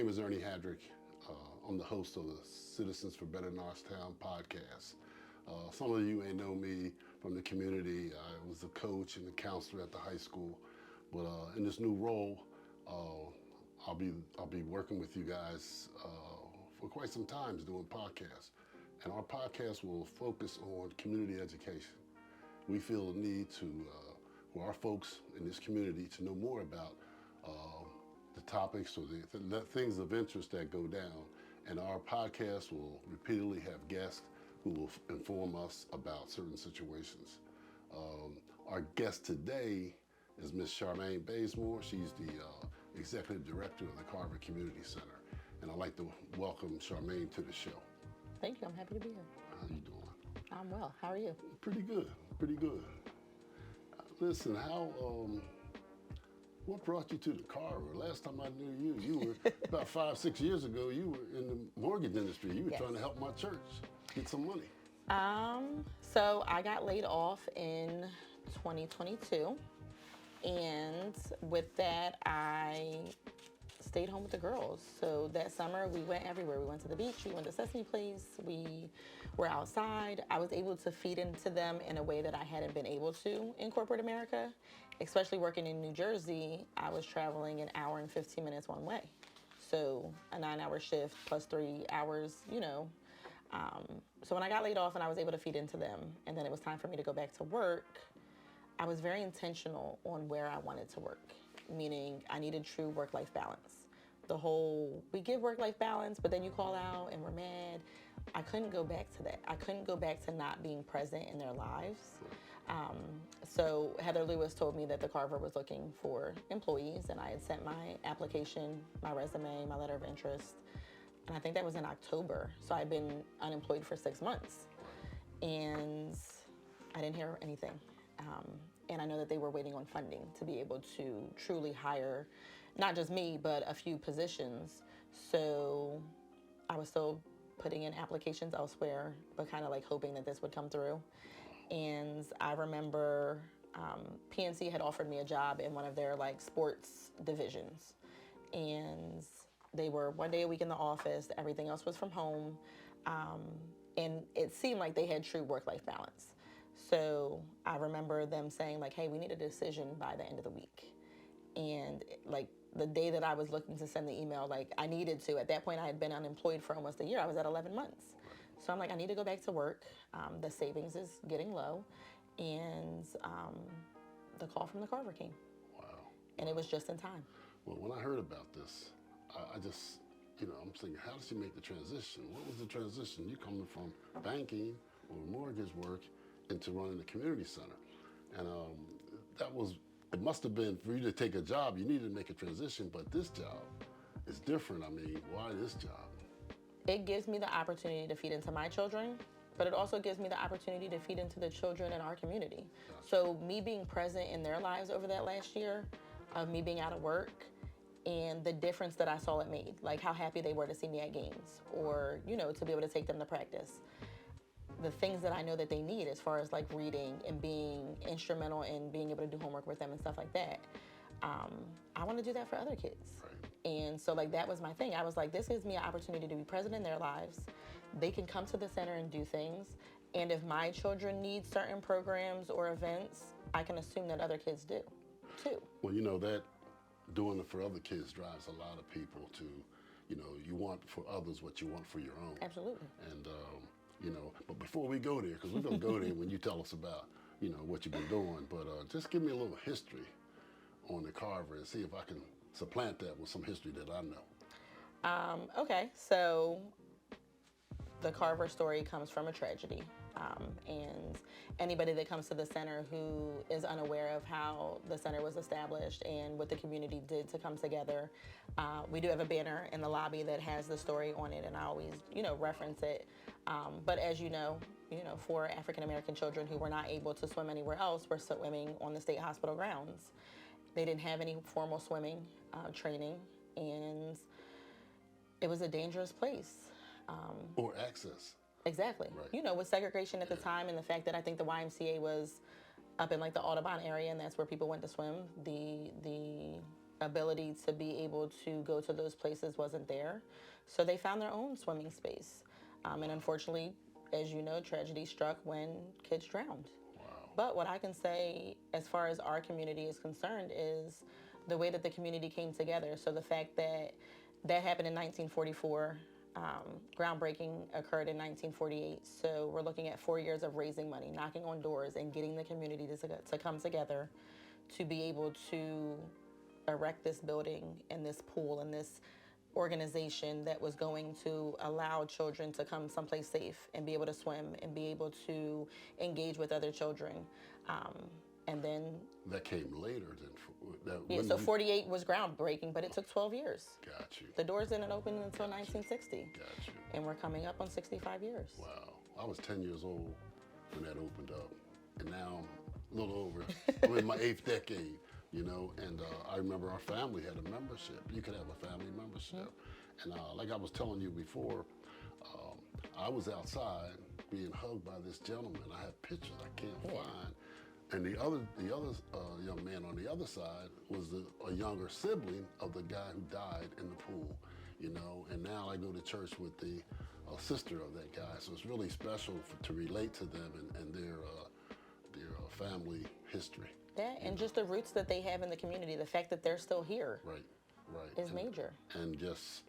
name is Ernie Hadrick. I'm the host of the Citizens for Better Norristown podcast. Some of you may know me from the community. I was a coach and a counselor at the high school, but in this new role, I'll be working with you guys for quite some time doing podcasts. And our podcast will focus on community education. We feel the need for our folks in this community to know more about the topics or the things of interest that go down. And our podcast will repeatedly have guests who will inform us about certain situations. Our guest today is Ms. Charmaine Bazemore. She's the Executive Director of the Carver Community Center. And I'd like to welcome Charmaine to the show. Thank you. I'm happy to be here. How you doing? I'm well. How are you? Pretty good. Pretty good. Listen, what brought you to the Carver? Last time I knew you were about 5-6 years ago. You were in the mortgage industry. You were Yes. trying to help my church get some money. So I got laid off in 2022, and with that, I stayed home with the girls. So that summer, we went everywhere. We went to the beach. We went to Sesame Place. We were outside. I was able to feed into them in a way that I hadn't been able to in corporate America. Especially working in New Jersey, I was traveling an hour and 15 minutes one way. So a 9-hour shift plus 3 hours, So when I got laid off and I was able to feed into them, and then it was time for me to go back to work, I was very intentional on where I wanted to work, meaning I needed true work-life balance. The whole, we give work-life balance, but then you call out and we're mad. I couldn't go back to that. I couldn't go back to not being present in their lives. So Heather Lewis told me that the Carver was looking for employees, and I had sent my application, my resume, my letter of interest, and I think that was in October. So I'd been unemployed for 6 months, and I didn't hear anything. And I know that they were waiting on funding to be able to truly hire not just me, but a few positions. So I was still putting in applications elsewhere, but kind of like hoping that this would come through. And I remember PNC had offered me a job in one of their like sports divisions. And they were 1 day a week in the office. Everything else was from home. And it seemed like they had true work-life balance. So I remember them saying like, hey, we need a decision by the end of the week. And like the day that I was looking to send the email, like I needed to, at that point I had been unemployed for almost a year. I was at 11 months. So I'm like, I need to go back to work. The savings is getting low. And the call from the Carver came. Wow. And it was just in time. Well, when I heard about this, I just, I'm thinking, how did she make the transition? What was the transition? You coming from banking or mortgage work into running the community center. And it must have been, for you to take a job, you needed to make a transition, but this job is different. I mean, why this job? It gives me the opportunity to feed into my children, but it also gives me the opportunity to feed into the children in our community. Gotcha. So me being present in their lives over that last year, of me being out of work, and the difference that I saw it made, like how happy they were to see me at games, or, to be able to take them to practice. The things that I know that they need as far as like reading and being instrumental in being able to do homework with them and stuff like that. I want to do that for other kids. Right. And so like that was my thing. I was like, this gives me an opportunity to be present in their lives. They can come to the center and do things. And if my children need certain programs or events, I can assume that other kids do too. Well, that doing it for other kids drives a lot of people to, you want for others what you want for your own. Absolutely. And, but before we go there, because we're going to go there when you tell us about, what you've been doing, but just give me a little history on the Carver and see if I can supplant that with some history that I know. Okay, so the Carver story comes from a tragedy. And anybody that comes to the center who is unaware of how the center was established and what the community did to come together, we do have a banner in the lobby that has the story on it, and I always, reference it. But as you know, 4 African-American children who were not able to swim anywhere else were swimming on the state hospital grounds. They didn't have any formal swimming training, and it was a dangerous place. Or access. Exactly. Right. With segregation at the time, and the fact that I think the YMCA was up in like the Audubon area, and that's where people went to swim. The ability to be able to go to those places wasn't there. So they found their own swimming space. And unfortunately, as you know, tragedy struck when kids drowned. Wow. But what I can say as far as our community is concerned is the way that the community came together. So the fact that that happened in 1944, groundbreaking occurred in 1948. So we're looking at 4 years of raising money, knocking on doors, and getting the community to come together to be able to erect this building and this pool and this organization that was going to allow children to come someplace safe and be able to swim and be able to engage with other children. And then that came later than yeah, so 48 was groundbreaking, but it took 12 years. Got you. The doors didn't open until 1960. Got you. And we're coming up on 65 years. Wow. I was 10 years old when that opened up. And now I'm a little over. I'm in my 8th decade, you know, and I remember our family had a membership. You could have a family membership. And like I was telling you before, I was outside being hugged by this gentleman. I have pictures I can't find. And the other young man on the other side was a younger sibling of the guy who died in the pool, you know. And now I go to church with the sister of that guy, so it's really special to relate to them and their family history. That and just the roots that they have in the community, the fact that they're still here, right, is major. And just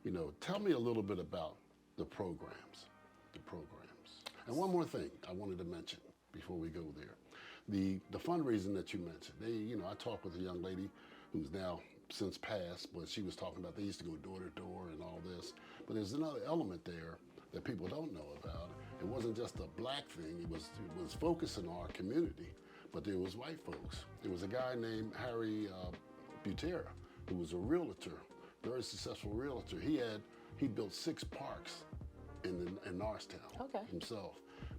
you know, tell me a little bit about the programs. And one more thing I wanted to mention before we go there. The fundraising that you mentioned, I talked with a young lady who's now since passed, but she was talking about they used to go door to door and all this. But there's another element there that people don't know about. It wasn't just a black thing, it was focused in our community, but there was white folks. There was a guy named Harry Butera, who was a realtor, very successful realtor. He built 6 parks in Norristown himself.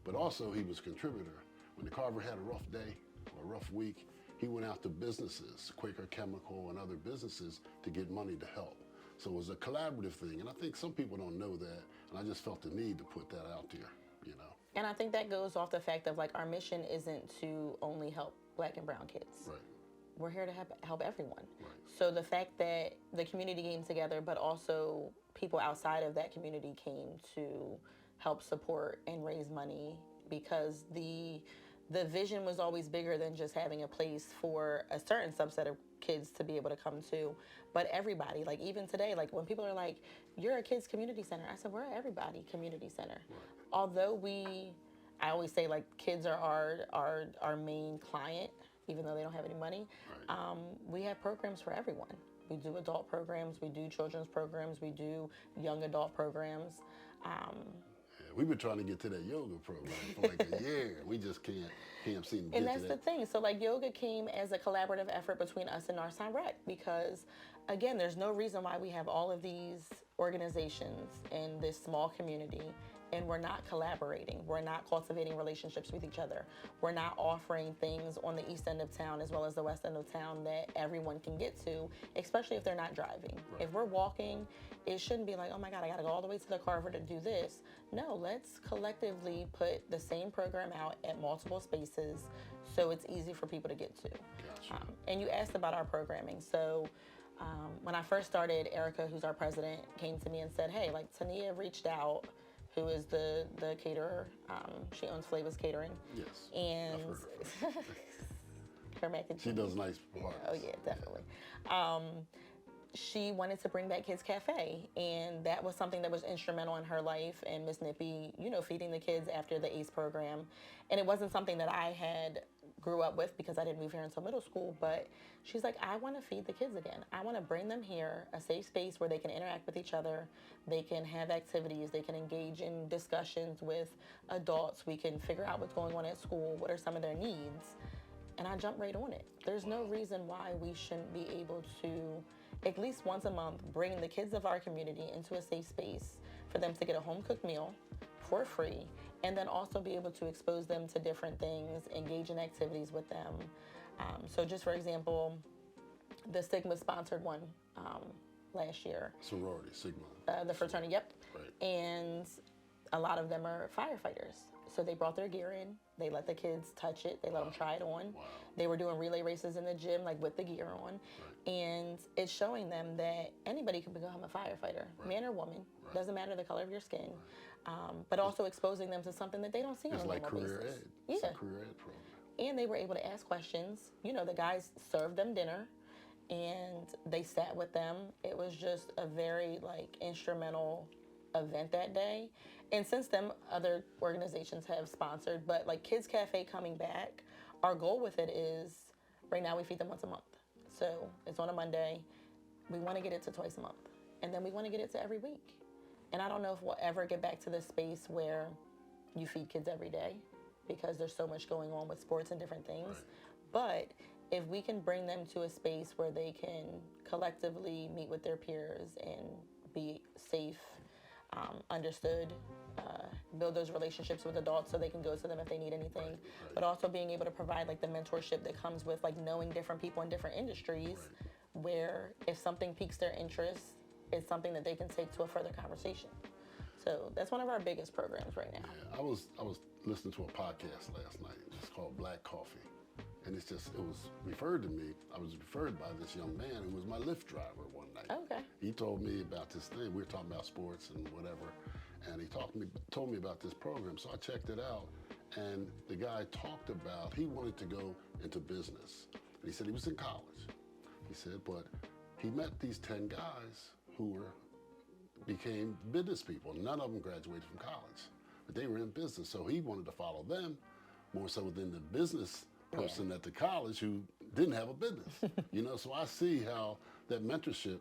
But also he was a contributor. When the Carver had a rough day or a rough week, he went out to businesses, Quaker Chemical and other businesses, to get money to help. So it was a collaborative thing, and I think some people don't know that, and I just felt the need to put that out there, you know. And I think that goes off the fact of like our mission isn't to only help black and brown kids. Right. We're here to help everyone. Right. So the fact that the community came together, but also people outside of that community came to help support and raise money, because the vision was always bigger than just having a place for a certain subset of kids to be able to come to, but everybody. Like even today, like when people are like, "You're a kids community center," I said, "We're an everybody community center." Right. Although I always say like kids are our main client, even though they don't have any money. Right. We have programs for everyone. We do adult programs, we do children's programs, we do young adult programs. We've been trying to get to that yoga program for like a year. We just can't seem to get to that. And that's the thing. So like yoga came as a collaborative effort between us and Norristown Rec, because again, there's no reason why we have all of these organizations in this small community and we're not collaborating. We're not cultivating relationships with each other. We're not offering things on the east end of town as well as the west end of town that everyone can get to, especially if they're not driving. Right. If we're walking, it shouldn't be like, oh my God, I gotta go all the way to the Carver to do this. No, let's collectively put the same program out at multiple spaces so it's easy for people to get to. Gotcha. And you asked about our programming. So when I first started, Erica, who's our president, came to me and said, hey, like Tania reached out, who is the caterer. She owns Flavors Catering. Yes, and I've heard of her. Her mac and cheese. She does nice parties. Oh yeah, definitely. She wanted to bring back Kids Cafe, and that was something that was instrumental in her life and Miss Nippy, feeding the kids after the ACE program. And it wasn't something that I had grew up with because I didn't move here until middle school, but she's like, I want to feed the kids again. I want to bring them here, a safe space where they can interact with each other, they can have activities, they can engage in discussions with adults, we can figure out what's going on at school, what are some of their needs. And I jumped right on it. There's no reason why we shouldn't be able to, at least once a month, bring the kids of our community into a safe space for them to get a home-cooked meal for free, and then also be able to expose them to different things, engage in activities with them. So just for example, the Sigma sponsored one last year. Sorority, Sigma. The fraternity, yep. Right. And a lot of them are firefighters. So they brought their gear in, they let the kids touch it, they let them try it on. Wow. They were doing relay races in the gym, like with the gear on. Right. And it's showing them that anybody can become a firefighter, man or woman, doesn't matter the color of your skin. But also exposing them to something that they don't see on a It's normal like career basis. ed. Yeah. It's a career ed program. And they were able to ask questions. You know, the guys served them dinner and they sat with them. It was just a very like instrumental event that day. And since then, other organizations have sponsored, but like Kids Cafe coming back, our goal with it is right now we feed them once a month. So it's on a Monday. We want to get it to twice a month. And then we want to get it to every week. And I don't know if we'll ever get back to the space where you feed kids every day because there's so much going on with sports and different things. Right. But if we can bring them to a space where they can collectively meet with their peers and be safe, understood, build those relationships with adults so they can go to them if they need anything, but also being able to provide like the mentorship that comes with like knowing different people in different industries, where if something piques their interest, it's something that they can take to a further conversation. So that's one of our biggest programs right now. Yeah, I was listening to a podcast last night. It's called Black Coffee. And it was referred to me. I was referred by this young man who was my Lyft driver one night. Okay. He told me about this thing. We were talking about sports and whatever. And he told me about this program. So I checked it out. And the guy talked about, he wanted to go into business. And he said he was in college. He said, but he met these 10 guys who became business people. None of them graduated from college, but they were in business. So he wanted to follow them more so than the business person at the college who didn't have a business. You know, so I see how that mentorship,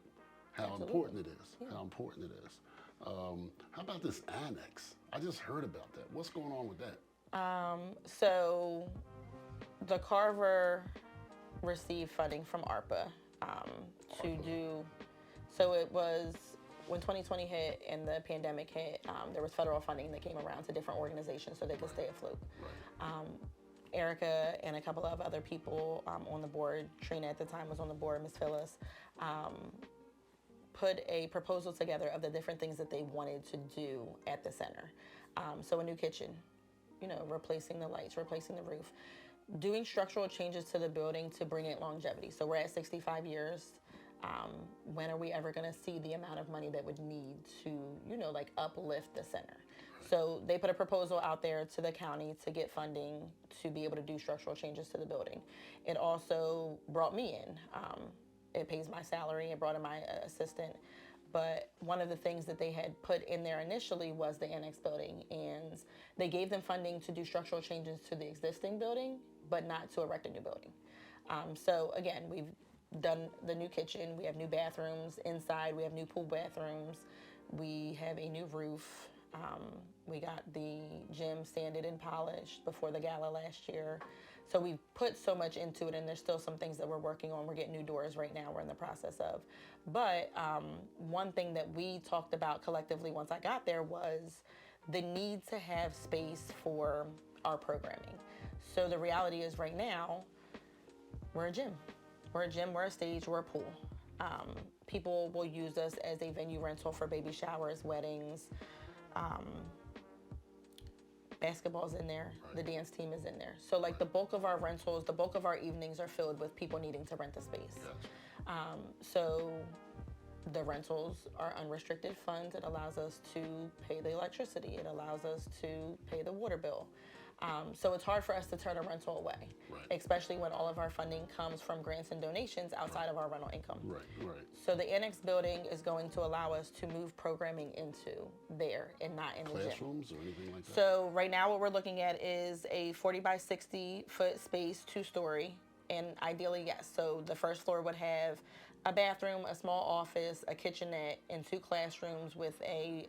how important it is, how important it is. How about this annex? I just heard about that. What's going on with that? So the Carver received funding from ARPA to do, so it was when 2020 hit and the pandemic hit, there was federal funding that came around to different organizations so they could stay afloat. Erica and a couple of other people on the board, Trina at the time was on the board, Miss Phyllis, put a proposal together of the different things that they wanted to do at the center. So a new kitchen, you know, replacing the lights, replacing the roof, doing structural changes to the building to bring it longevity. So we're at 65 years. When are we ever going to see the amount of money that would need to, you know, like uplift the center? So they put a proposal out there to the county to get funding to be able to do structural changes to the building. It also brought me in. It pays my salary. It brought in my assistant. But one of the things that they had put in there initially was the annex building. And they gave them funding to do structural changes to the existing building, but not to erect a new building. So again, we've done the new kitchen. We have new bathrooms inside. We have new pool bathrooms. We have a new roof. We got the gym sanded and polished before the gala last year. So we've put so much into it, and there's still some things that we're working on. We're getting new doors right now we're in the process of. But one thing that we talked about collectively once I got there was the need to have space for our programming. So the reality is right now, we're a gym. We're a gym, we're a stage, we're a pool. People will use us as a venue rental for baby showers, weddings. Basketball's in there, the dance team is in there. So like the bulk of our rentals, the bulk of our evenings are filled with people needing to rent a space. So the rentals are unrestricted funds. It allows us to pay the electricity. It allows us to pay the water bill. So it's hard for us to turn a rental away, especially when all of our funding comes from grants and donations outside of our rental income. So the annex building is going to allow us to move programming into there and not in the gym. Classrooms or anything like that? So right now what we're looking at is a 40 by 60 foot space, 2-story, and ideally, yes. So the first floor would have a bathroom, a small office, a kitchenette, and 2 classrooms with a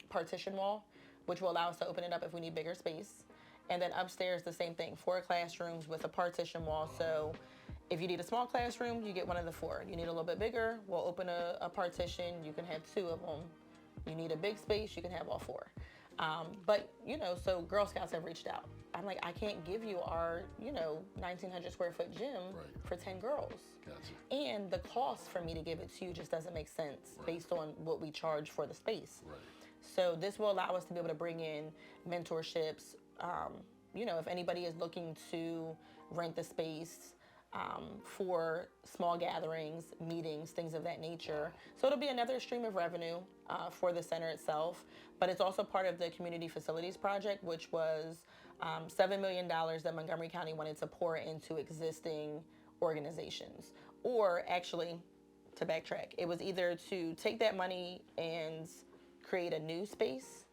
partition wall, which will allow us to open it up if we need bigger space. And then upstairs, the same thing, 4 classrooms with a partition wall. So if you need a small classroom, you get one of the 4. You need a little bit bigger, we'll open a partition. You can have 2 of them. You need a big space, you can have all 4. But, you know, so Girl Scouts have reached out. I'm like, I can't give you our, 1,900 square foot gym for 10 girls. Gotcha. And the cost for me to give it to you just doesn't make sense based on what we charge for the space. So this will allow us to be able to bring in mentorships. If anybody is looking to rent the space for small gatherings, meetings, things of that nature. So it'll be another stream of revenue for the center itself, but it's also part of the Community Facilities Project, which was $7 million that Montgomery County wanted to pour into existing organizations. Or actually, to backtrack, it was either to take that money and create a new space,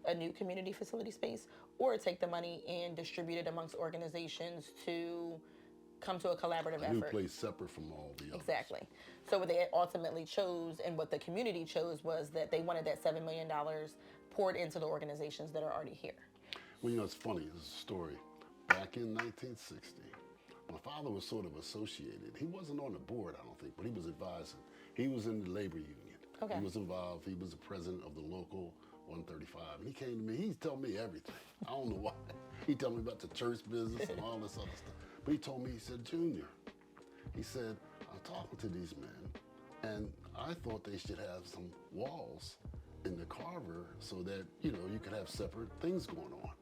a new community facility space, or take the money and distribute it amongst organizations to come to a collaborative effort. A new place separate from all the others. Exactly. So what they ultimately chose and what the community chose was that they wanted that $7 million poured into the organizations that are already here. Well, it's funny, there's a story. Back in 1960, my father was sort of associated. He wasn't on the board, I don't think, but he was advising. He was in the labor union. Okay. He was involved. He was the president of the local 135. And he came to me, he's telling me everything. I don't know why. He told me about the church business and all this other stuff. But he told me, he said, Junior, he said, I'm talking to these men, and I thought they should have some walls in the Carver so that, you could have separate things going on.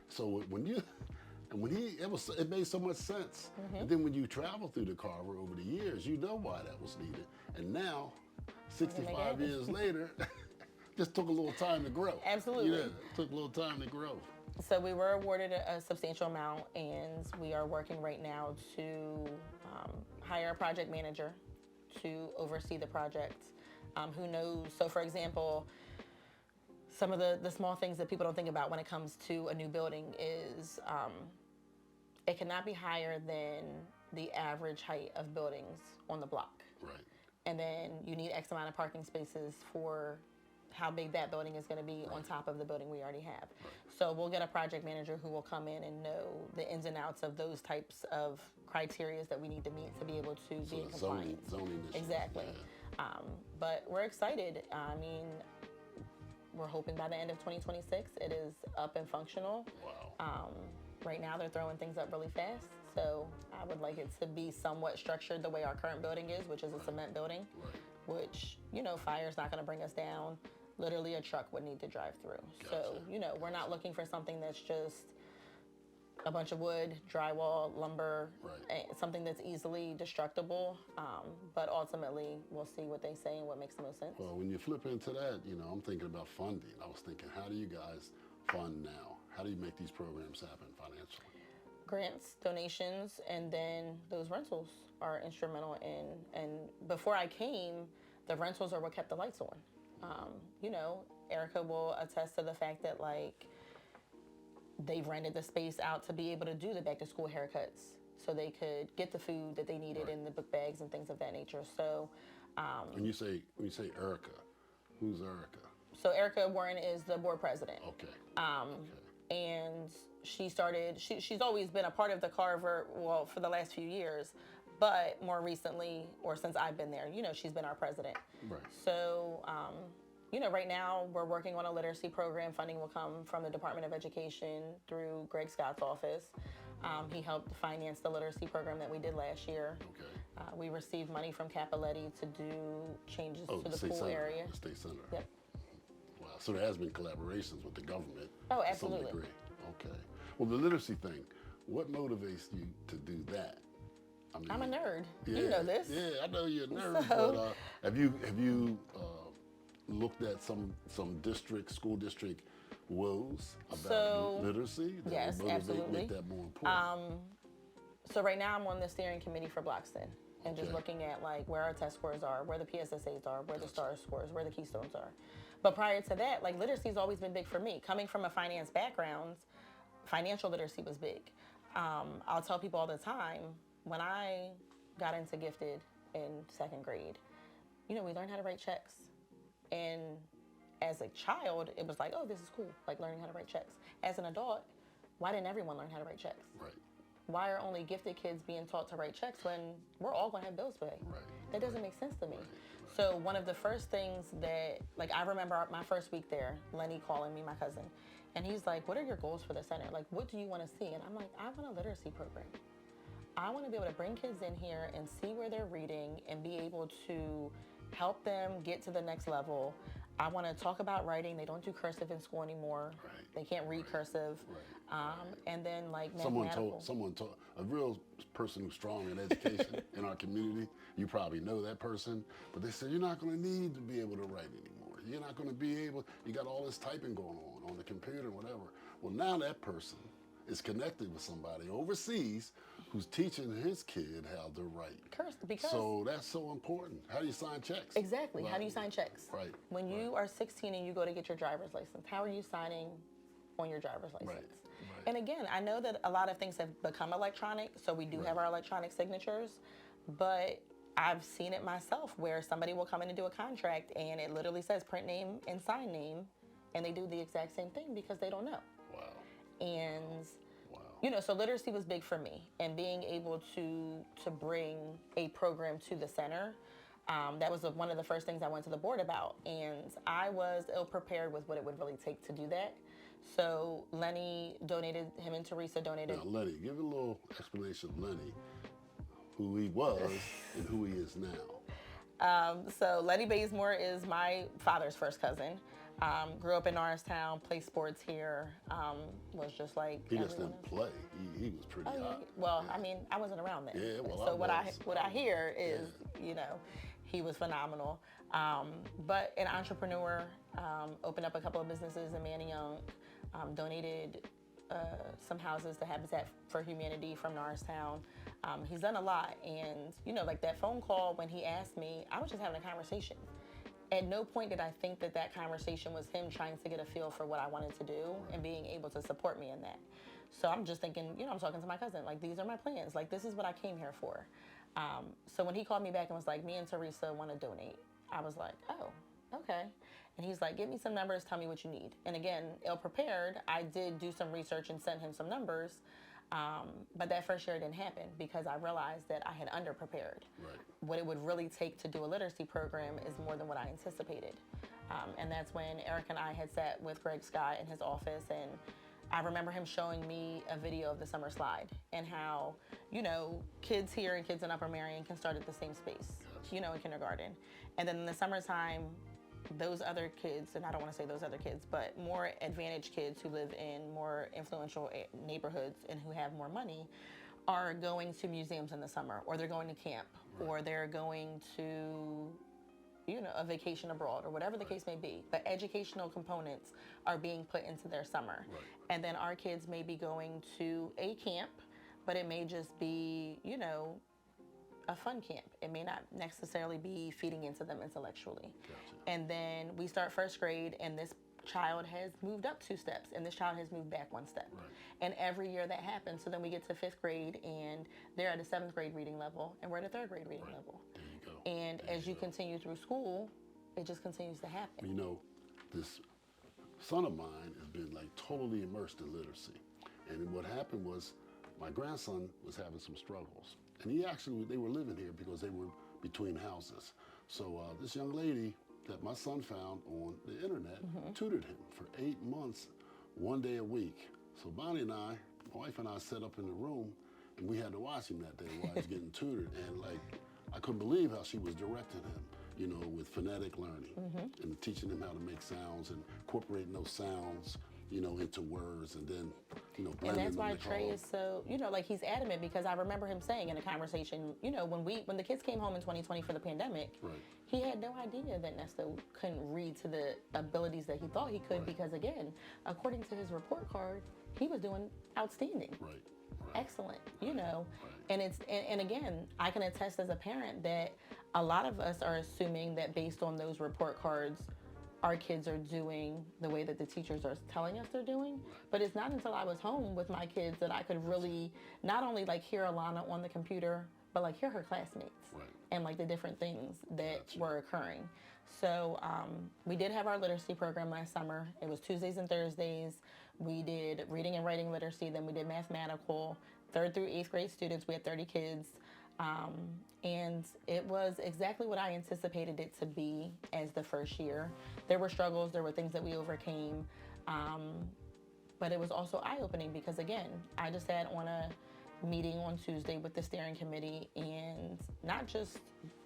So it made so much sense. Mm-hmm. And then when you travel through the Carver over the years, you know why that was needed. And now, 65 years later, just took a little time to grow. Absolutely. Yeah, took a little time to grow. So we were awarded a substantial amount, and we are working right now to hire a project manager to oversee the project. Who knows? So for example, some of the small things that people don't think about when it comes to a new building is it cannot be higher than the average height of buildings on the block. Right. And then you need X amount of parking spaces for how big that building is going to be on top of the building we already have. Right. So we'll get a project manager who will come in and know the ins and outs of those types of criteria that we need to meet to be able to be in compliance. Zoning issues. Exactly. Yeah. But we're excited. I mean, we're hoping by the end of 2026 it is up and functional. Wow. Right now they're throwing things up really fast. So I would like it to be somewhat structured the way our current building is, which is a cement building, which, fire's not going to bring us down. Literally a truck would need to drive through. Gotcha. So, we're not looking for something that's just a bunch of wood, drywall, lumber, something that's easily destructible. But ultimately, we'll see what they say and what makes the most sense. Well, when you flip into that, I'm thinking about funding. I was thinking, how do you guys fund now? How do you make these programs happen financially? Grants, donations, and then those rentals are instrumental in. And before I came, the rentals are what kept the lights on. Erica will attest to the fact that they've rented the space out to be able to do the back to school haircuts so they could get the food that they needed in the book bags and things of that nature. So when you say Erica, who's Erica? So Erica Warren is the board president. Okay. And she's always been a part of the Carver, for the last few years, but more recently, or since I've been there, she's been our president. Right. So, right now we're working on a literacy program. Funding will come from the Department of Education through Greg Scott's office. He helped finance the literacy program that we did last year. Okay. We received money from Capiletti to do changes to the pool area. The state center. Yep. Wow. So there has been collaborations with the government. Oh, to absolutely. some degree. Okay. Well, the literacy thing, what motivates you to do that? I mean, I'm a nerd. Yeah, You know this. Yeah, I know you're a nerd. So, but have you looked at some school district woes about literacy? That yes, would motivate, absolutely. Make that more important. So right now I'm on the steering committee for Bloxton and just looking at where our test scores are, where the PSSAs are, where the STAR scores, where the Keystones are. But prior to that, literacy's always been big for me. Coming from a finance background, financial literacy was big. I'll tell people all the time, when I got into gifted in second grade, we learned how to write checks. And as a child, it was oh, this is cool, learning how to write checks. As an adult, why didn't everyone learn how to write checks? Right. Why are only gifted kids being taught to write checks when we're all going to have bills to pay? Right. That doesn't make sense to me. So one of the first things that, I remember my first week there, Lenny calling me, my cousin, and he's like, what are your goals for the center? What do you want to see? And I'm like, I want a literacy program. I want to be able to bring kids in here and see where they're reading and be able to help them get to the next level. I want to talk about writing. They don't do cursive in school anymore. Right. They can't read cursive. Right. And then like Someone mathematical. told a real person who's strong in education in our community. You probably know that person, but they said you're not going to need to be able to write anymore. You're not going to be able. You got all this typing going on the computer, whatever. Well, now that person is connected with somebody overseas who's teaching his kid how to write. Because So that's so important. How do you sign checks? exactly. Right. How do you sign checks? Right. When you are 16 and you go to get your driver's license, how are you signing on your driver's license? Right. And again, I know that a lot of things have become electronic, so we do have our electronic signatures, but I've seen it myself where somebody will come in and do a contract and it literally says print name and sign name, and they do the exact same thing because they don't know. Wow. And Wow. you know, so literacy was big for me, and being able to bring a program to the center. That was one of the first things I went to the board about, and I was ill prepared with what it would really take to do that. So Lenny donated, him and Teresa donated. Now, Lenny, give a little explanation of Lenny, who he was and who he is now. So Lenny Bazemore is my father's first cousin. Grew up in Norristown, played sports here. Was just like He just everyone didn't play. He was pretty hot. Well, I mean, I wasn't around then. Yeah, well, so I what I was. hear is, you know, he was phenomenal. But an entrepreneur, opened up a couple of businesses in Manayunk, donated some houses to Habitat for Humanity from Norristown. He's done a lot, and you know, like that phone call when he asked me, I was just having a conversation. At no point did I think that that conversation was him trying to get a feel for what I wanted to do and being able to support me in that. So I'm just thinking, you know, I'm talking to my cousin, like, these are my plans. Like, this is what I came here for. So when he called me back and was like, me and Teresa want to donate, I was like, oh, okay. And he's like, give me some numbers, tell me what you need. And again, ill prepared, I did do some research and sent him some numbers. But that first year it didn't happen because I realized that I had underprepared. Right. What it would really take to do a literacy program is more than what I anticipated. And that's when Eric and I had sat with Greg Scott in his office, and I remember him showing me a video of the summer slide and how, you know, kids here and kids in Upper Marion can start at the same space, you know, in kindergarten. And then in the summertime, those other kids, and I don't want to say those other kids, but more advantaged kids who live in more influential neighborhoods and who have more money are going to museums in the summer, or they're going to camp, or they're going to, you know, a vacation abroad, or whatever the case may be. But educational components are being put into their summer. Right. And then our kids may be going to a camp, but it may just be, you know, a fun camp. It may not necessarily be feeding into them intellectually. Gotcha. And then we start first grade, and this child has moved up 2 steps, and this child has moved back 1 step. Right. And every year that happens. So then we get to 5th grade, and they're at a 7th grade reading level, and we're at a 3rd grade reading level. There you go. And as you continue through school, it just continues to happen. You know, this son of mine has been like totally immersed in literacy. And what happened was my grandson was having some struggles. And they were living here because they were between houses. So this young lady that my son found on the internet tutored him for 8 months, 1 day a week. So Bonnie and I, my wife and I, sat up in the room, and we had to watch him that day while he was getting tutored. And like, I couldn't believe how she was directing him, you know, with phonetic learning and teaching him how to make sounds and incorporating those sounds, you know, into words, and then, you know, blending And that's why them. Trey is so, you know, like, he's adamant, because I remember him saying in a conversation, you know, when the kids came home in 2020 for the pandemic, Right. he had no idea that Nesta couldn't read to the abilities that he thought he could, because again, according to his report card, he was doing outstanding. Right. Excellent, you know. And it's and again, I can attest as a parent that a lot of us are assuming that based on those report cards, our kids are doing the way that the teachers are telling us they're doing. But it's not until I was home with my kids that I could really not only like hear Alana on the computer, but like hear her classmates and like the different things that were occurring. So we did have our literacy program last summer. It was Tuesdays and Thursdays. We did reading and writing literacy. Then we did mathematical. 3rd through 8th grade students. We had 30 kids. And it was exactly what I anticipated it to be as the first year. There were struggles. There were things that we overcame. But it was also eye-opening because, again, I just sat on a meeting on Tuesday with the steering committee, and not just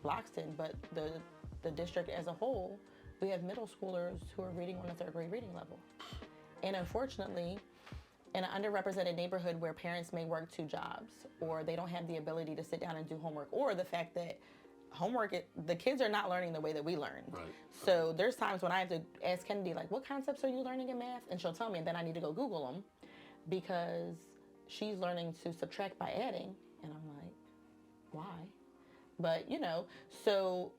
Bloxton, but the district as a whole we have middle schoolers who are reading on a third grade reading level. And unfortunately, in an underrepresented neighborhood where parents may work 2 jobs, or they don't have the ability to sit down and do homework, or the fact that the kids are not learning the way that we learn. Right. So there's times when I have to ask Kennedy, like, what concepts are you learning in math? And she'll tell me, and then I need to go Google them because she's learning to subtract by adding. And I'm like, why? But, so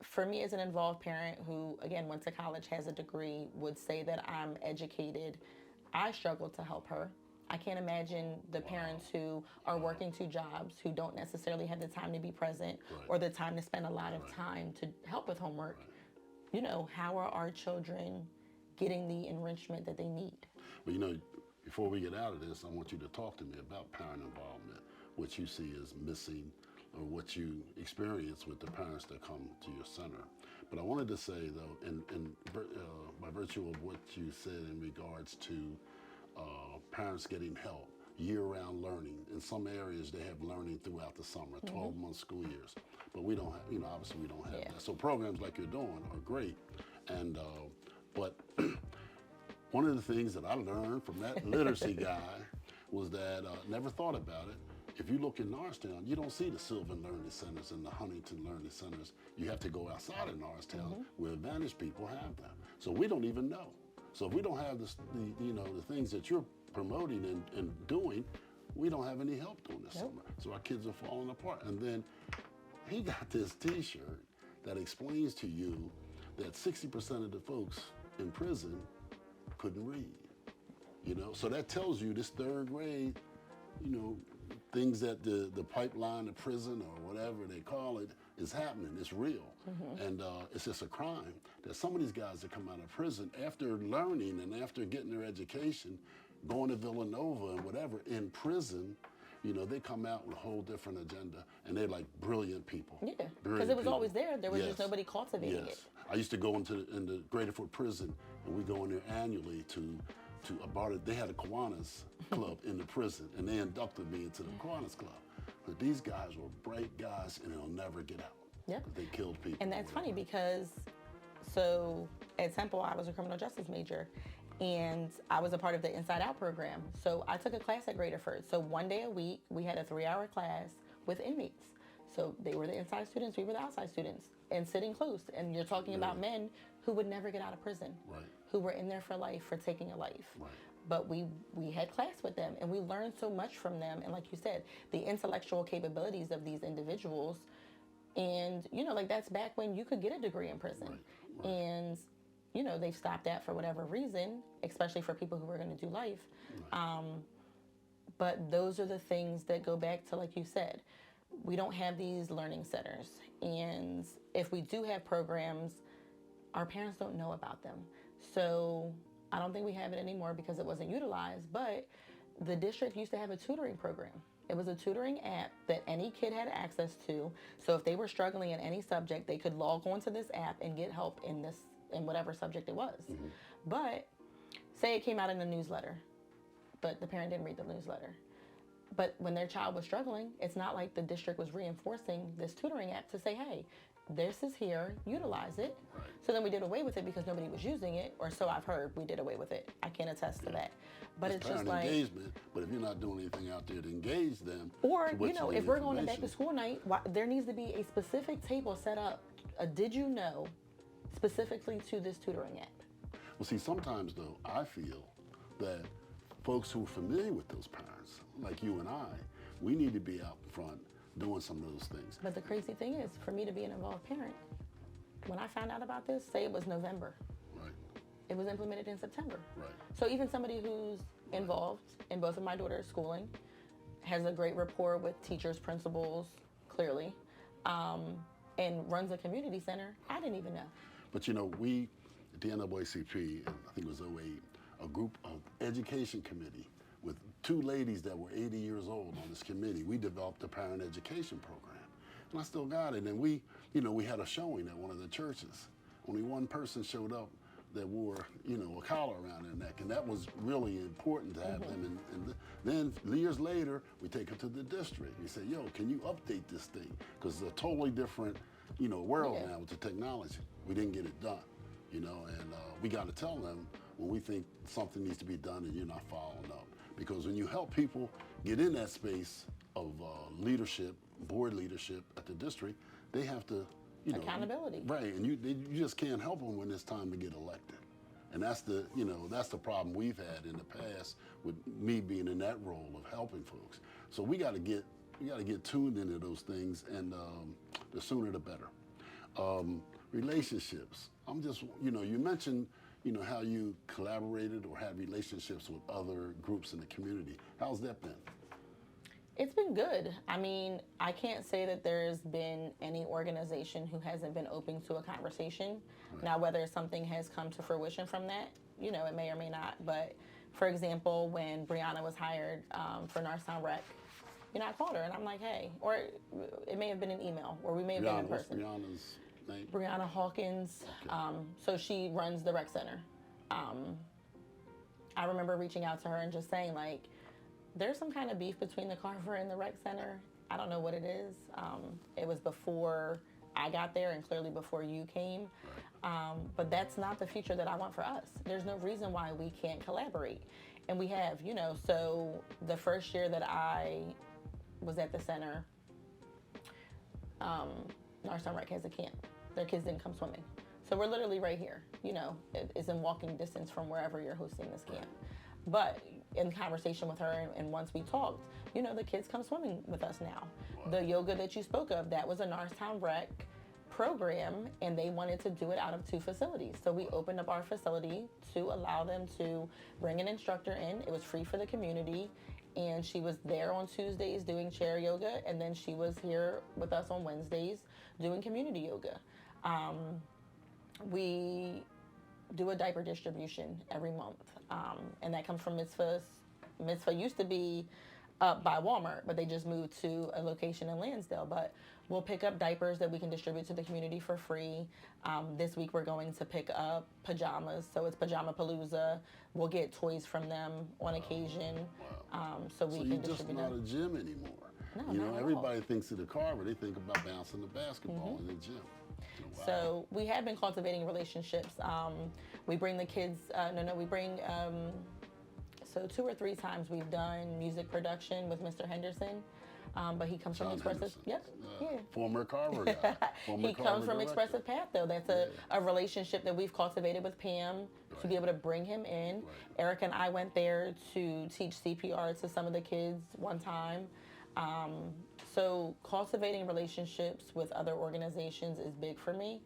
for me as an involved parent who, again, went to college, has a degree, would say that I'm educated, I struggle to help her. I can't imagine the parents who are working 2 jobs, who don't necessarily have the time to be present or the time to spend a lot of time to help with homework. How are our children getting the enrichment that they need? But before we get out of this, I want you to talk to me about parent involvement, what you see as missing or what you experience with the parents that come to your center. But I wanted to say, though, by virtue of what you said in regards to parents getting help, year-round learning. In some areas, they have learning throughout the summer, 12-month school years. But we don't have, obviously we don't have that. So programs like you're doing are great. And but one of the things that I learned from that literacy guy was that never thought about it. If you look in Norristown, you don't see the Sylvan Learning Centers and the Huntington Learning Centers. You have to go outside of Norristown where advantaged people have them. So we don't even know. So if we don't have the things that you're promoting and doing, we don't have any help doing this summer. So our kids are falling apart. And then he got this T-shirt that explains to you that 60% of the folks in prison couldn't read. So that tells you this third grade, things that the pipeline, the prison, or whatever they call it, is happening. It's real. And it's just a crime that some of these guys that come out of prison, after learning and after getting their education, going to Villanova and whatever, in prison, they come out with a whole different agenda, and they're like brilliant people. Yeah, because it was always there. There was just nobody cultivating it. I used to go in the Greater Fort Prison, and we go in there annually to a bar. They had a Kiwanis club in the prison, and they inducted me into the Kiwanis club. But these guys were bright guys, and they'll never get out. Yep. They killed people. And that's funny because, so at Temple, I was a criminal justice major, and I was a part of the Inside Out program. So I took a class at Greater Fort. So one day a week, we had a 3-hour class with inmates. So they were the inside students, we were the outside students, and sitting close. And you're talking about men who would never get out of prison, who were in there for life, for taking a life. But we had class with them, and we learned so much from them. And like you said, the intellectual capabilities of these individuals. And, that's back when you could get a degree in prison. And, they've stopped that for whatever reason, especially for people who are going to do life. But those are the things that go back to, like you said, we don't have these learning centers. And if we do have programs, our parents don't know about them. So I don't think we have it anymore because it wasn't utilized, but the district used to have a tutoring program. It was a tutoring app that any kid had access to. So if they were struggling in any subject, they could log on to this app and get help in whatever subject it was. But say it came out in the newsletter, but the parent didn't read the newsletter. But when their child was struggling, it's not like the district was reinforcing this tutoring app to say, hey, this is here, utilize it. So then we did away with it because nobody was using it, or so I've heard. We did away with it. I can't attest to that. But it's just like engagement. But if you're not doing anything out there to engage them, or if we're going to back to school night, there needs to be a specific table set up. Did you know, specifically to this tutoring app? Well, see, sometimes though, I feel that folks who are familiar with those parents, like you and I, we need to be out front doing some of those things. But the crazy thing is, for me to be an involved parent, when I found out about this, say it was November. It was implemented in September. So even somebody who's involved in both of my daughter's schooling, has a great rapport with teachers, principals, clearly, and runs a community center, I didn't even know. But we, at the NAACP, I think it was 2008, a group of education committee with 2 ladies that were 80 years old on this committee, we developed a parent education program. And I still got it. And we had a showing at one of the churches. Only one person showed up that wore, a collar around their neck. And that was really important to have them. And then years later, we take it to the district. We say, yo, can you update this thing? Because it's a totally different, world now with the technology. We didn't get it done. and we got to tell them when we think something needs to be done and you're not following up. Because when you help people get in that space of leadership, board leadership at the district, they have to, accountability. Right, and you just can't help them when it's time to get elected. And that's the problem we've had in the past with me being in that role of helping folks. So we got to get tuned into those things, and the sooner the better. Relationships. I'm just, you mentioned, how you collaborated or had relationships with other groups in the community. How's that been? It's been good. I mean, I can't say that there's been any organization who hasn't been open to a conversation. Right. Now, whether something has come to fruition from that, it may or may not. But for example, when Brianna was hired for Norristown Rec, I called her and I'm like, hey, or it may have been an email, or we may have been in person. What's Brianna's name? Brianna Hawkins. Okay. So she runs the rec center. I remember reaching out to her and just saying, like, there's some kind of beef between the Carver and the rec center. I don't know what it is. It was before I got there and clearly before you came. But that's not the future that I want for us. There's no reason why we can't collaborate. And we have, so the first year that I was at the center, Norristown Rec has a camp. Their kids didn't come swimming. So we're literally right here, it's in walking distance from wherever you're hosting this camp. But in conversation with her, and once we talked, the kids come swimming with us now. Wow. The yoga that you spoke of, that was a Norristown Rec program, and they wanted to do it out of 2 facilities. So we opened up our facility to allow them to bring an instructor in. It was free for the community, and she was there on Tuesdays doing chair yoga, and then she was here with us on Wednesdays doing community yoga. We do a diaper distribution every month, and that comes from Mitzvahs. Mitzvah used to be up by Walmart, but they just moved to a location in Lansdale. But we'll pick up diapers that we can distribute to the community for free. This week we're going to pick up pajamas, so it's Pajama Palooza. We'll get toys from them on occasion, so we can distribute them. So you're just not a gym anymore. No, not at everybody all. thinks of the Carver, they think about bouncing the basketball in the gym. Wow. So we have been cultivating relationships. We bring the kids, so 2 or 3 times we've done music production with Mr. Henderson, but he comes from Expressive. Yep. Former Carver guy. He comes from Expressive Path, though. That's a relationship that we've cultivated with Pam to be able to bring him in. Right. Eric and I went there to teach CPR to some of the kids one time. So cultivating relationships with other organizations is big for me.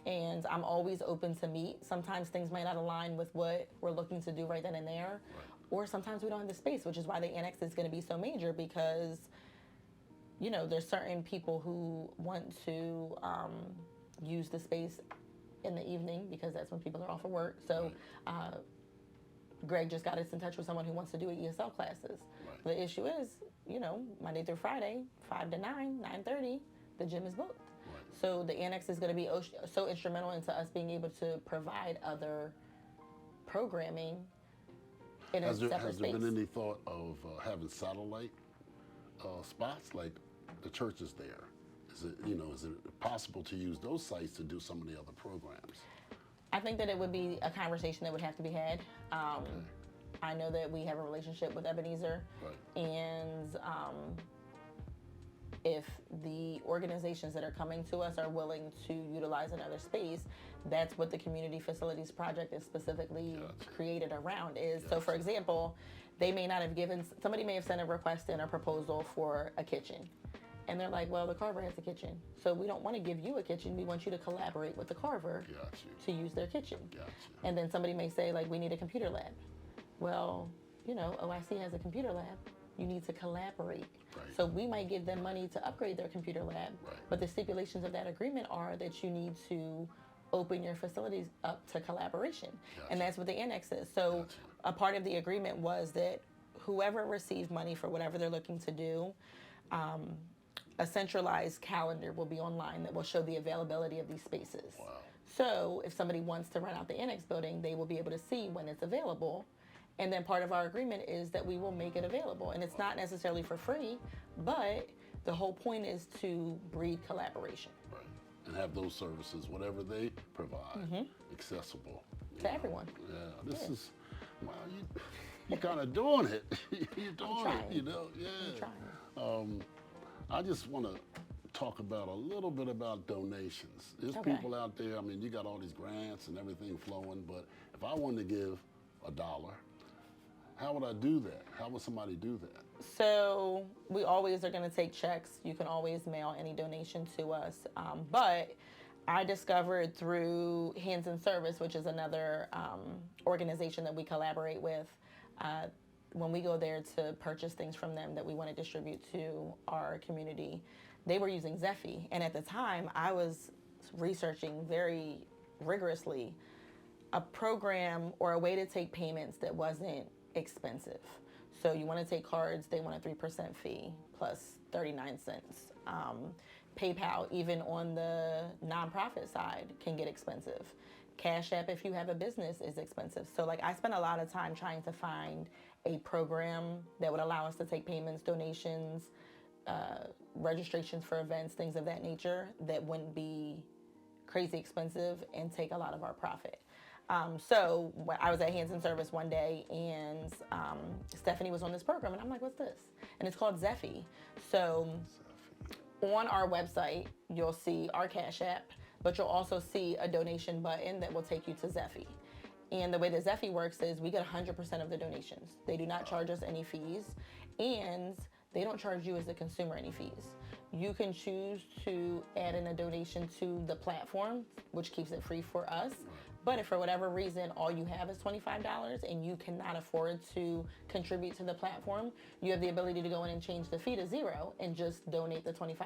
And I'm always open to meet. Sometimes things might not align with what we're looking to do right then and there. Right. Or sometimes we don't have the space, which is why the annex is going to be so major, because, there's certain people who want to use the space in the evening because that's when people are off of work. So Greg just got us in touch with someone who wants to do ESL classes. Right. The issue is, Monday through Friday, 5 to 9, 9:30, the gym is booked. Right. So the annex is going to be so instrumental into us being able to provide other programming in a separate space. Has there been any thought of having satellite spots like the churches there? Is it possible to use those sites to do some of the other programs? I think that it would be a conversation that would have to be had. Okay. I know that we have a relationship with Ebenezer, right. And if the organizations that are coming to us are willing to utilize another space, that's what the Community Facilities Project is specifically created around. So for example, somebody may have sent a request in a proposal for a kitchen. And they're like, well, the Carver has a kitchen. So we don't want to give you a kitchen. We want you to collaborate with the Carver to use their kitchen. And then somebody may say, like, we need a computer lab. Well, OIC has a computer lab. You need to collaborate. Right. So we might give them money to upgrade their computer lab. Right. But the stipulations of that agreement are that you need to open your facilities up to collaboration. And that's what the annex is. So a part of the agreement was that whoever received money for whatever they're looking to do, a centralized calendar will be online that will show the availability of these spaces. Wow. So if somebody wants to rent out the annex building, they will be able to see when it's available. And then part of our agreement is that we will make it available. And it's not necessarily for free, but the whole point is to breed collaboration. Right. and have those services, whatever they provide, accessible To everyone. Yeah, this is, wow, you're kind of doing it. You're doing it, you know, yeah. I'm trying. I just want to talk about a little bit about donations. There's Okay. people out there, I mean, you got all these grants and everything flowing, but if I wanted to give $1, how would I do that? How would somebody do that? So we always are going to take checks. You can always mail any donation to us. But I discovered through Hands in Service, which is another organization that we collaborate with, when we go there to purchase things from them that we want to distribute to our community, they were using Zeffy. And at the time, I was researching very rigorously a program or a way to take payments that wasn't expensive. So you want to take cards, they want a 3% fee plus 39 cents. PayPal, even on the nonprofit side, can get expensive. Cash App, if you have a business, is expensive. So like I spent a lot of time trying to find a program that would allow us to take payments, donations, registrations for events, things of that nature that wouldn't be crazy expensive and take a lot of our profit. So I was at Hands in Service one day and Stephanie was on this program and I'm like, what's this? And it's called Zeffy. So on our website, you'll see our Cash App, but you'll also see a donation button that will take you to Zeffy. And the way that Zeffy works is we get 100% of the donations. They do not charge us any fees, and they don't charge you as a consumer any fees. You can choose to add in a donation to the platform, which keeps it free for us. But if for whatever reason all you have is $25 and you cannot afford to contribute to the platform, you have the ability to go in and change the fee to $0 and just donate the $25.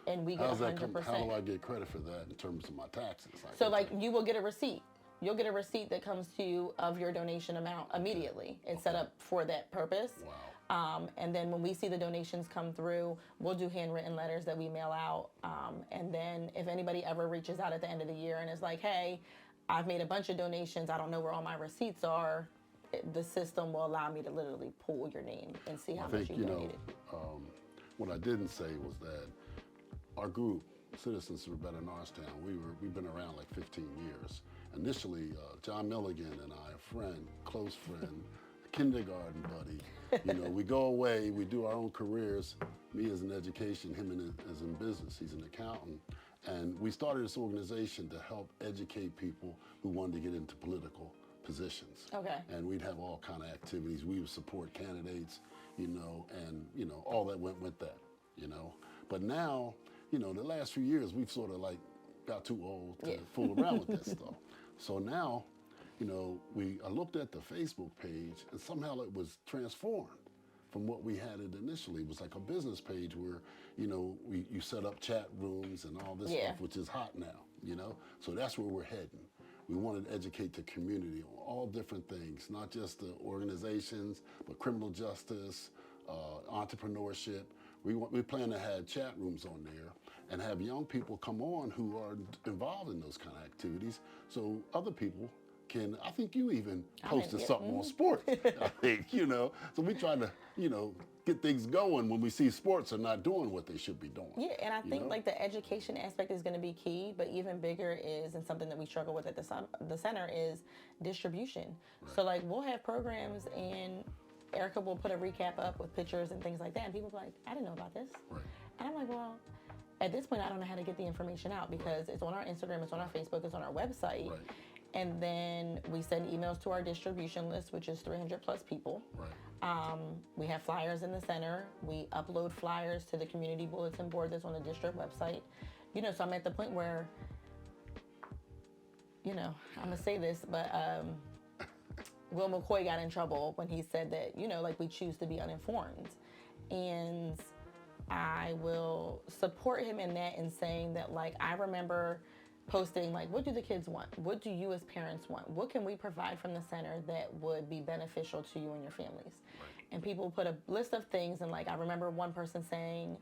And we get 100%. How do I get credit for that in terms of my taxes? So like you will get a receipt. You'll get a receipt that comes to you of your donation amount immediately. It's set up for that purpose. Wow. And then when we see the donations come through, we'll do handwritten letters that we mail out. And then if anybody ever reaches out at the end of the year and is like, hey, I've made a bunch of donations, I don't know where all my receipts are, the system will allow me to literally pull your name and see how much you donated. What I didn't say was that our group, Citizens for Better Norristown, we've been around like 15 years. Initially, John Milligan and I, a friend, close friend, kindergarten buddy, you know, we go away, we do our own careers, me as in education, him as in business, he's an accountant. And we started this organization to help educate people who wanted to get into political positions. Okay. And we'd have all kind of activities. We would support candidates, you know, and, you know, all that went with that, you know. But now, you know, the last few years, we've sort of like got too old to fool around with that stuff. So now, you know, I looked at the Facebook page and somehow it was transformed from what we had it initially. It was like a business page where, you know, you set up chat rooms and all this stuff, which is hot now, you know? So that's where we're heading. We want to educate the community on all different things, not just the organizations, but criminal justice, entrepreneurship. We plan to have chat rooms on there and have young people come on who are involved in those kind of activities so other people can, I think you even posted something on sports, I think, you know. So we try to, you know, get things going when we see sports are not doing what they should be doing. Yeah, and I think like the education aspect is going to be key, but even bigger is, and something that we struggle with at the center is distribution. Right. So like we'll have programs and Erica will put a recap up with pictures and things like that, and people are like, I didn't know about this. Right. And I'm like, well, at this point, I don't know how to get the information out because it's on our Instagram, it's on our Facebook, it's on our website. Right. And then we send emails to our distribution list, which is 300 plus people. Right. We have flyers in the center. We upload flyers to the community bulletin board that's on the district website. You know, so I'm at the point where, you know, I'm gonna say this, but Will McCoy got in trouble when he said that, you know, like we choose to be uninformed. And I will support him in that and saying that, like, I remember posting, like, what do the kids want? What do you as parents want? What can we provide from the center that would be beneficial to you and your families? Right. And people put a list of things, and, like, I remember one person saying,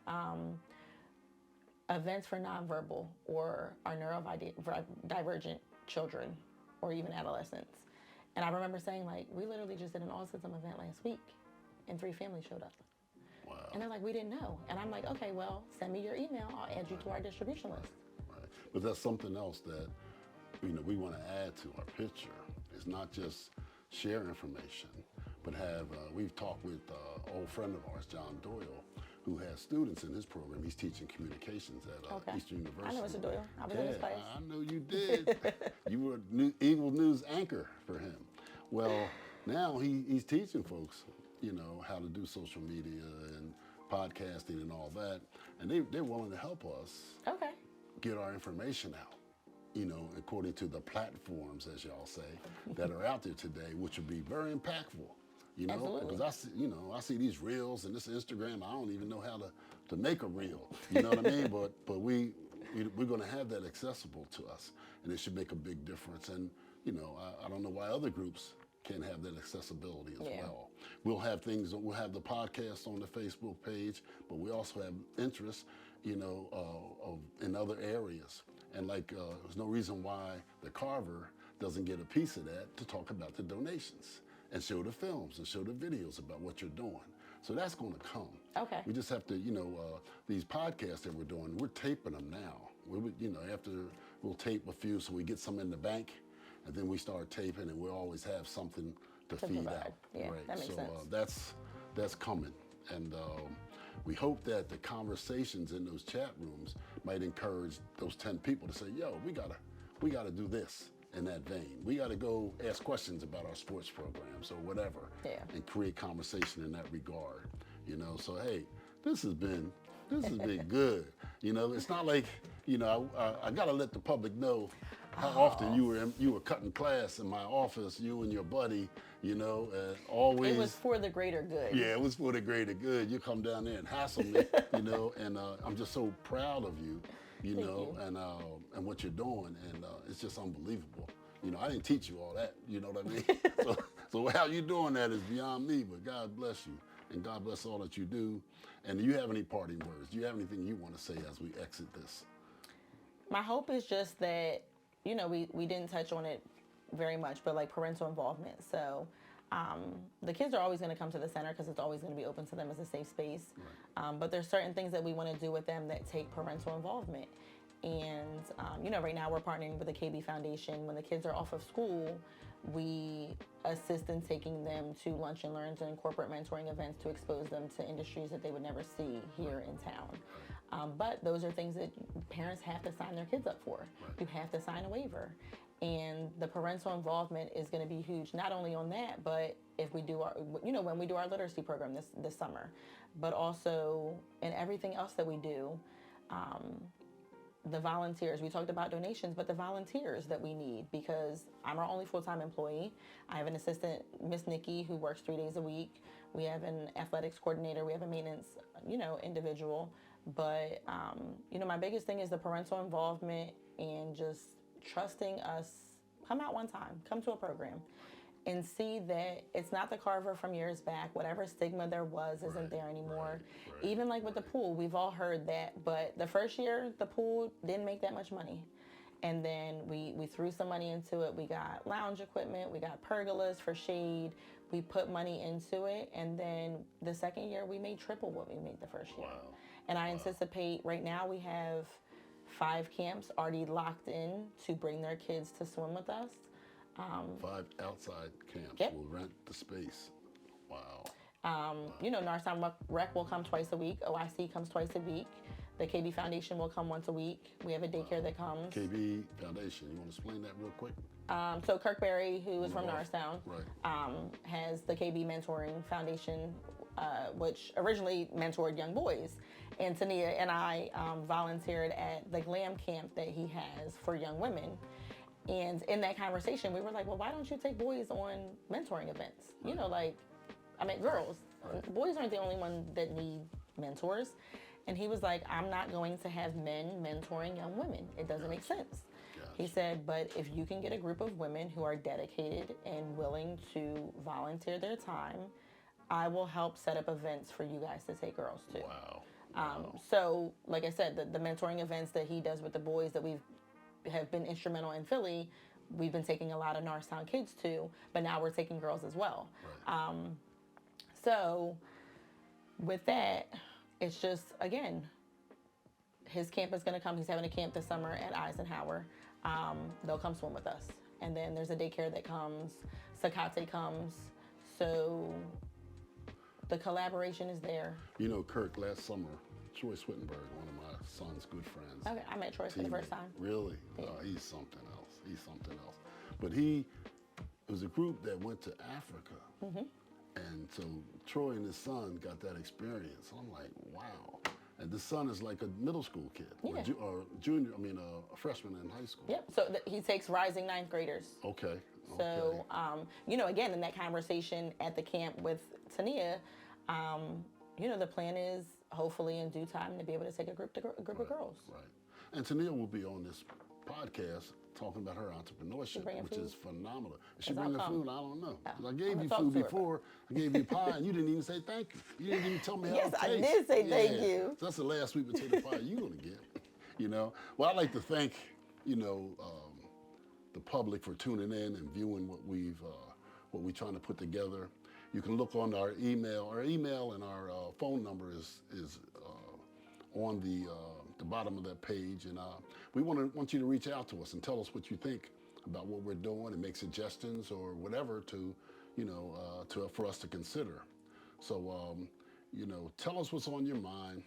events for nonverbal or our neurodivergent children or even adolescents. And I remember saying, like, we literally just did an autism event last week, and 3 families showed up. Wow. And they're like, we didn't know. And I'm like, okay, well, send me your email. I'll add you to our distribution list. Right. But that's something else that we want to add to our picture. It's not just share information, but we've talked with an old friend of ours, John Doyle, who has students in his program. He's teaching communications at Eastern University. I know Mr. Doyle. I was in his class. I know you did. You were Eagle News anchor for him. Well, now he's teaching folks, how to do social media and podcasting and all that. And they're willing to help us get our information out, according to the platforms, as y'all say, that are out there today, which would be very impactful. Absolutely. Because I see these reels and this Instagram. I don't even know how to make a reel. You know what I mean? But we're going to have that accessible to us, and it should make a big difference. And I don't know why other groups can't have that accessibility as well. We'll have the podcast on the Facebook page, but we also have interest, in other areas. And there's no reason why the Carver doesn't get a piece of that to talk about the donations and show the films and show the videos about what you're doing. So that's going to come. Okay. We just have to, these podcasts that we're doing, we're taping them now. We'll tape a few so we get some in the bank, and then we start taping, and we'll always have something to feed provide. out. Yeah, right. that makes sense. That's coming, and we hope that the conversations in those chat rooms might encourage those 10 people to say, "Yo, we gotta do this." In that vein, we got to go ask questions about our sports programs or whatever, and create conversation in that regard. So hey, this has been good. It's not like I got to let the public know how often you were cutting class in my office, you and your buddy. Always. It was for the greater good. Yeah, it was for the greater good. You come down there and hassle me, and I'm just so proud of you. And what you're doing, and it's just unbelievable. I didn't teach you all that, you know what I mean? so how you doing that is beyond me, but God bless you, and God bless all that you do. And do you have any parting words? Do you have anything you want to say as we exit this? My hope is just that, we didn't touch on it very much, but like parental involvement. So the kids are always going to come to the center because it's always going to be open to them as a safe space. Right. But there's certain things that we want to do with them that take parental involvement. And, right now we're partnering with the KB Foundation. When the kids are off of school, we assist in taking them to lunch and learns and corporate mentoring events to expose them to industries that they would never see here in town. But those are things that parents have to sign their kids up for. Right. You have to sign a waiver. And the parental involvement is going to be huge, not only on that, but if we do when we do our literacy program this summer, but also in everything else that we do. The volunteers, we talked about donations, but the volunteers that we need, because I'm our only full-time employee. I have an assistant, Miss Nikki, who works 3 days a week. We have an athletics coordinator. We have a maintenance, individual. But, my biggest thing is the parental involvement and just trusting us. Come out one time, come to a program, and see that it's not the Carver from years back. Whatever stigma there was isn't there anymore. Right. Even like with the pool, we've all heard that. But the first year, the pool didn't make that much money. And then we threw some money into it. We got lounge equipment. We got pergolas for shade. We put money into it. And then the second year, we made triple what we made the first year. Wow. And I anticipate right now we have 5 camps already locked in to bring their kids to swim with us. 5 outside camps. Yep. Will rent the space. Wow. Norristown Rec will come twice a week. OIC comes twice a week. The KB Foundation will come once a week. We have a daycare that comes. KB Foundation, you want to explain that real quick? So Kirk Berry, who is from Norristown, right. has the KB Mentoring Foundation, which originally mentored young boys. And Tania and I volunteered at the GLAM camp that he has for young women. And in that conversation, we were like, well, why don't you take boys on mentoring events? Right. Girls. Right. Boys aren't the only ones that need mentors. And he was like, I'm not going to have men mentoring young women. It doesn't make sense. He said, but if you can get a group of women who are dedicated and willing to volunteer their time, I will help set up events for you guys to take girls to. Wow. So, like I said, the mentoring events that he does with the boys that have been instrumental in Philly, we've been taking a lot of Norristown kids to, but now we're taking girls as well. Right. So with that, it's just, again, his camp is going to come. He's having a camp this summer at Eisenhower. They'll come swim with us. And then there's a daycare that comes. Sakate comes. So the collaboration is there. You know, Kirk, last summer, Troy Swittenberg, one of my son's good friends. Okay, I met Troy for the first time. Really? Yeah. He's something else. He's something else. But it was a group that went to Africa. And so Troy and his son got that experience. I'm like, wow. And the son is like a middle school kid, Yeah. or junior, a freshman in high school. Yep. So he takes rising ninth graders. Okay. So, again, in that conversation at the camp with Tania, the plan is hopefully in due time to be able to take a group of girls. Right. And Tania will be on this podcast talking about her entrepreneurship, which is phenomenal. Is she bringing food? I don't know. I gave you food before. I gave you pie, and you didn't even say thank you. You didn't even tell me how it tastes. Yes, I did say thank you. So that's the last sweet potato pie you're going to get. Well, I'd like to thank, the public for tuning in and viewing what we're trying to put together. You can look on our email. Our email and our phone number is on the bottom of that page, and we want you to reach out to us and tell us what you think about what we're doing and make suggestions or whatever for us to consider. So tell us what's on your mind,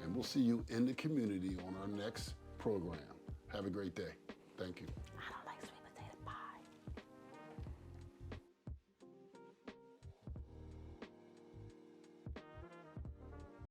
and we'll see you in the community on our next program. Have a great day. Thank you.